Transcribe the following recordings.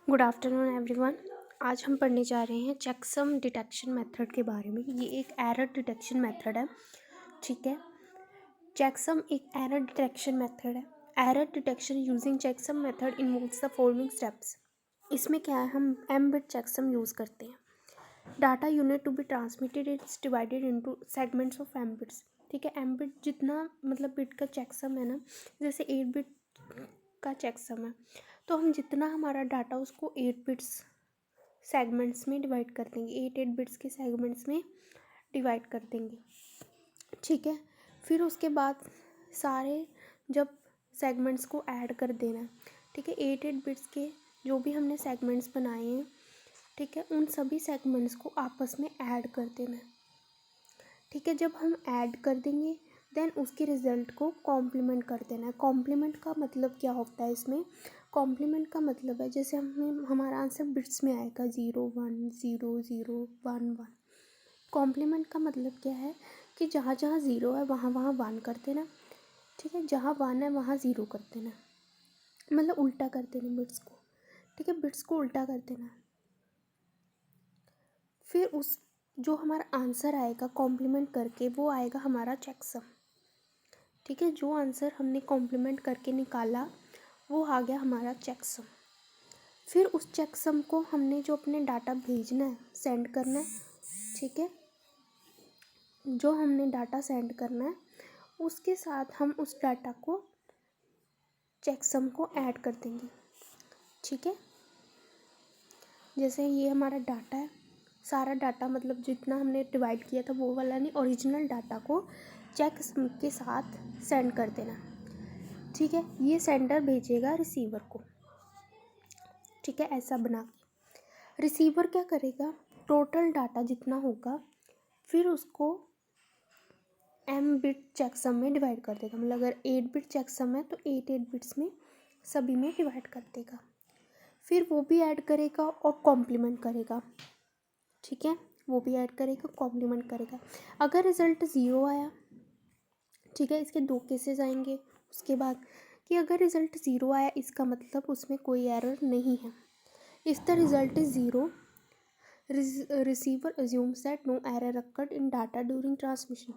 Good afternoon everyone. आज हम पढ़ने जा रहे हैं चेकसम डिटेक्शन मेथड के बारे में। ये एक एरर डिटेक्शन मेथड है, ठीक है। चेकसम एक एरर डिटेक्शन मेथड है। Error detection using checksum method involves the following steps. इसमें क्या है, हम एम बिट चेकसम यूज़ करते हैं। Data unit to be transmitted it's divided into segments of M bits, ठीक है। एम बिट जितना मतलब बिट का चेकसम है ना, जैसे 8 बिट का चेकसम है, तो हम जितना हमारा डाटा उसको 8 बिट्स सेगमेंट्स में डिवाइड कर देंगे, 8 बिट्स के सेगमेंट्स में डिवाइड कर देंगे, ठीक है। फिर उसके बाद सारे जब सेगमेंट्स को ऐड कर देना है, ठीक है। 8 बिट्स के जो भी हमने सेगमेंट्स बनाए हैं, ठीक है, उन सभी सेगमेंट्स को आपस में ऐड कर देना है, ठीक है। जब हम ऐड कर देंगे देन उसके रिज़ल्ट को कॉम्प्लीमेंट कर देना है। कॉम्प्लीमेंट का मतलब क्या होता है इसमें? कॉम्प्लीमेंट का मतलब है जैसे हमें हमारा आंसर बिट्स में आएगा 0 1 0 0 1 1। कॉम्प्लीमेंट का मतलब क्या है कि जहाँ जहाँ 0 है वहाँ वहाँ 1 कर देना, ठीक है। जहाँ 1 है वहाँ 0 कर देना, मतलब उल्टा कर देना बिट्स को, ठीक है। बिट्स को उल्टा कर देना। फिर उस जो हमारा आंसर आएगा कॉम्प्लीमेंट करके वो आएगा हमारा चेकसम, ठीक है। जो आंसर हमने कॉम्प्लीमेंट करके निकाला वो आ गया हमारा चेकसम। फिर उस चेकसम को हमने जो अपने डाटा भेजना है, सेंड करना है, ठीक है। जो हमने डाटा सेंड करना है उसके साथ हम उस डाटा को चेकसम को ऐड कर देंगे, ठीक है। जैसे ये हमारा डाटा है, सारा डाटा मतलब जितना हमने डिवाइड किया था वो वाला नहीं, ओरिजिनल डाटा को चेकसम के साथ सेंड कर देना, ठीक है। ये सेंडर भेजेगा रिसीवर को, ठीक है, ऐसा बना के। रिसीवर क्या करेगा, टोटल डाटा जितना होगा फिर उसको एम बिट चेकसम में डिवाइड कर देगा। मतलब अगर 8 बिट चेकसम है तो 8 बिट्स में सभी में डिवाइड कर देगा। फिर वो भी ऐड करेगा और कॉम्प्लीमेंट करेगा, ठीक है। वो भी ऐड करेगा, कॉम्प्लीमेंट करेगा। अगर रिज़ल्ट 0 आया, ठीक है, इसके 2 केसेस आएंगे उसके बाद कि अगर रिज़ल्ट 0 आया इसका मतलब उसमें कोई एरर नहीं है। If the result is 0, receiver assumes that no error occurred in data during transmission,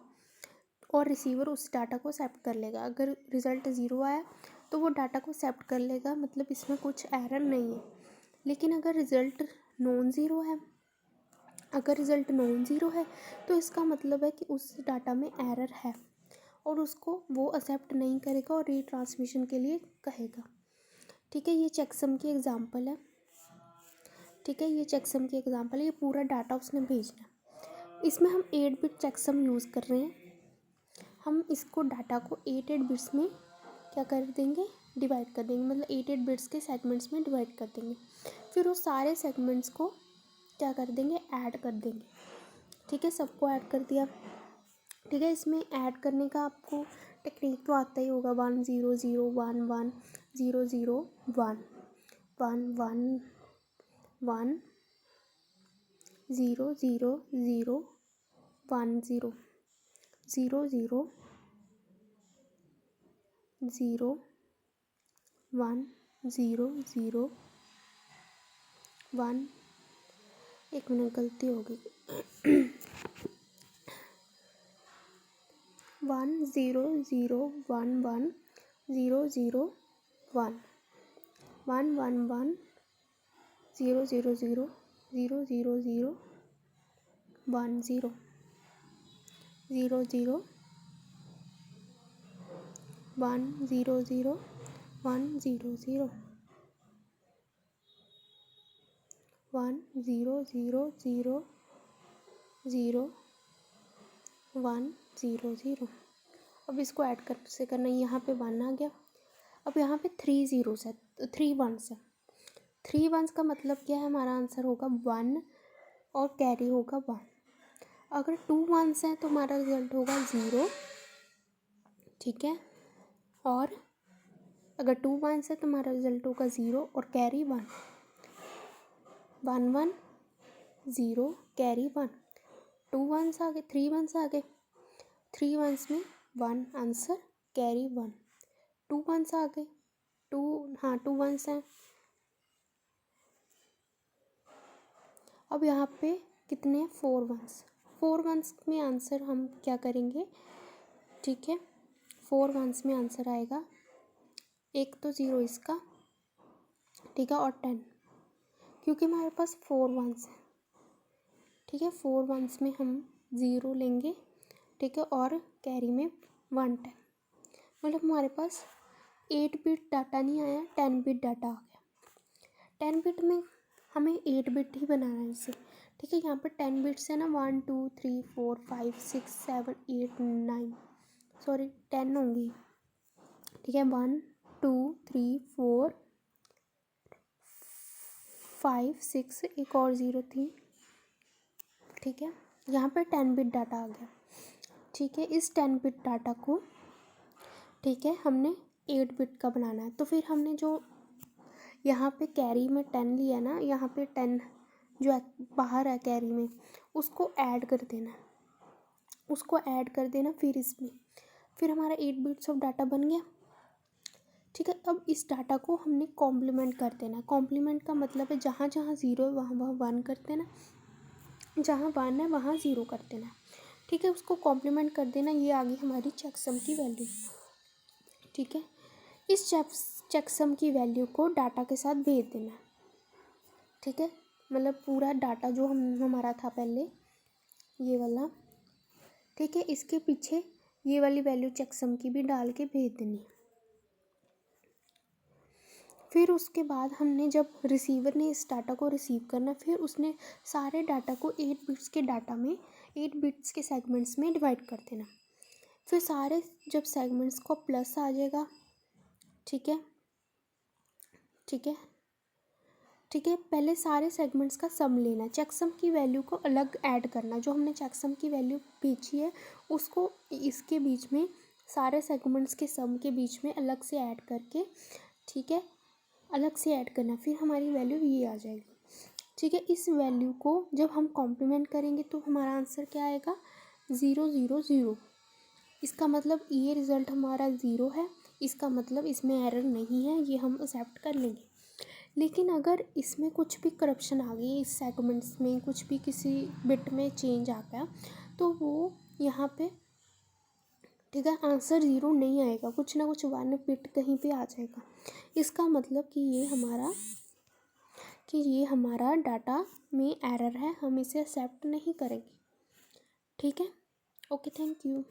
और रिसीवर उस डाटा को एक्सेप्ट कर लेगा। अगर रिज़ल्ट 0 आया तो वो डाटा को एक्सेप्ट कर लेगा, मतलब इसमें कुछ एरर नहीं है। लेकिन अगर रिज़ल्ट नॉन ज़ीरो है, अगर रिज़ल्ट नॉन ज़ीरो है तो इसका मतलब है कि उस डाटा में एरर है और उसको वो एक्सेप्ट नहीं करेगा और रीट्रांसमिशन के लिए कहेगा, ठीक है। ये चेकसम की एग्जांपल है, ठीक है। ये चेकसम की एग्जांपल है, ये पूरा डाटा उसने भेजना है। इसमें हम 8 बिट चेकसम यूज़ कर रहे हैं। हम इसको डाटा को 8 बिट्स में क्या कर देंगे, डिवाइड कर देंगे, मतलब 8 बिट्स के सेगमेंट्स में डिवाइड कर देंगे। फिर उस सारे सेगमेंट्स को क्या कर देंगे, ऐड कर देंगे, ठीक है। सबको ऐड कर दिया, ठीक है। इसमें ऐड करने का आपको टेक्निक तो आता ही होगा, 1 0 0 1 1 0 0 1 1 1 1 0 0 0 1 0 0 0 0 1 0 0 1। एक मिनट, गलती हो गई। 1 0 0 1 1 0 0 1 1 1 1 0 0 0 0 0 0 1 0 0 0 1 0 0 1 0 0 1 0 0 0 0 1 0 0। अब इसको ऐड कर से करना, यहाँ पे 1 आ गया। अब यहाँ पे 3 ज़ीरोस है, 3 1s है। 3 1s का मतलब क्या है, हमारा आंसर होगा 1 और कैरी होगा 1। अगर 2 1s हैं तो हमारा रिजल्ट होगा 0, ठीक है। और अगर 2 1s है तो हमारा रिजल्ट होगा 0 और कैरी 1 1 1 0 कैरी 1। 2 1s आ गए, 3 1s आ गए, 3 1s में 1 आंसर कैरी 1। 2 1s आ गए, 2 हाँ 2 1s हैं, अब यहाँ पे कितने हैं, 4 वंस। 4 वंस में आंसर हम क्या करेंगे, ठीक है, 4 वंस में आंसर आएगा, एक तो 0 इसका, ठीक है, और 10, क्योंकि हमारे पास 4 वंस है, ठीक है। 4 वंस में हम 0 लेंगे, ठीक है, और कैरी में 1 10, मतलब हमारे पास 8 बिट डाटा नहीं आया, 10 बिट डाटा आ गया। 10 बिट में हमें 8 बिट ही बनाना है इसे, ठीक है। यहाँ पर 10 बिट्स है ना, 1 2 3 4 5 6 7 8 9, सॉरी 10 होंगी, ठीक है। 1 2 3 4 5 6, एक और 0 थी, ठीक है। यहाँ पर 10 बिट डाटा आ गया, ठीक है। इस 10 बिट डाटा को, ठीक है, हमने 8 बिट का बनाना है। तो फिर हमने जो यहाँ पे कैरी में 10 लिया ना, यहाँ पे 10 जो बाहर है कैरी में, उसको ऐड कर देना, उसको ऐड कर देना फिर इसमें, फिर हमारा 8 बिट्स ऑफ डाटा बन गया, ठीक है। अब इस डाटा को हमने कॉम्प्लीमेंट कर देना। कॉम्प्लीमेंट का मतलब है जहाँ जहाँ 0 है वहाँ वहाँ 1 कर देना, जहाँ 1 है वहाँ 0 कर देना, ठीक है। उसको कॉम्प्लीमेंट कर देना। ये आ गई हमारी चेकसम की वैल्यू, ठीक है। इस चेकसम की वैल्यू को डाटा के साथ भेज देना, ठीक है। मतलब पूरा डाटा जो हमारा था पहले, ये वाला, ठीक है, इसके पीछे ये वाली वैल्यू चेकसम की भी डाल के भेज देनी। फिर उसके बाद हमने जब रिसीवर ने इस डाटा को रिसीव करना, फिर उसने सारे डाटा को 8 बिट्स के डाटा में 8 बिट्स के सेगमेंट्स में डिवाइड कर देना। फिर सारे जब सेगमेंट्स को प्लस आ जाएगा, ठीक है, ठीक है, ठीक है, पहले सारे सेगमेंट्स का सम लेना, चेकसम की वैल्यू को अलग ऐड करना, जो हमने चेकसम की वैल्यू भेजी है उसको इसके बीच में, सारे सेगमेंट्स के सम के बीच में अलग से ऐड करके, ठीक है, अलग से ऐड करना, फिर हमारी वैल्यू ये आ जाएगी, ठीक है। इस वैल्यू को जब हम कॉम्प्लीमेंट करेंगे तो हमारा आंसर क्या आएगा, 0 0 0। इसका मतलब ये रिज़ल्ट हमारा 0 है, इसका मतलब इसमें एरर नहीं है, ये हम एक्सेप्ट कर लेंगे। लेकिन अगर इसमें कुछ भी करप्शन आ गई, इस सेगमेंट्स में कुछ भी किसी बिट में चेंज आ गया, तो वो यहाँ पे, ठीक है, आंसर 0 नहीं आएगा, कुछ ना कुछ 1 बिट कहीं पे आ जाएगा। इसका मतलब कि ये हमारा डाटा में एरर है, हम इसे एक्सेप्ट नहीं करेंगे, ठीक है। Okay, thank you.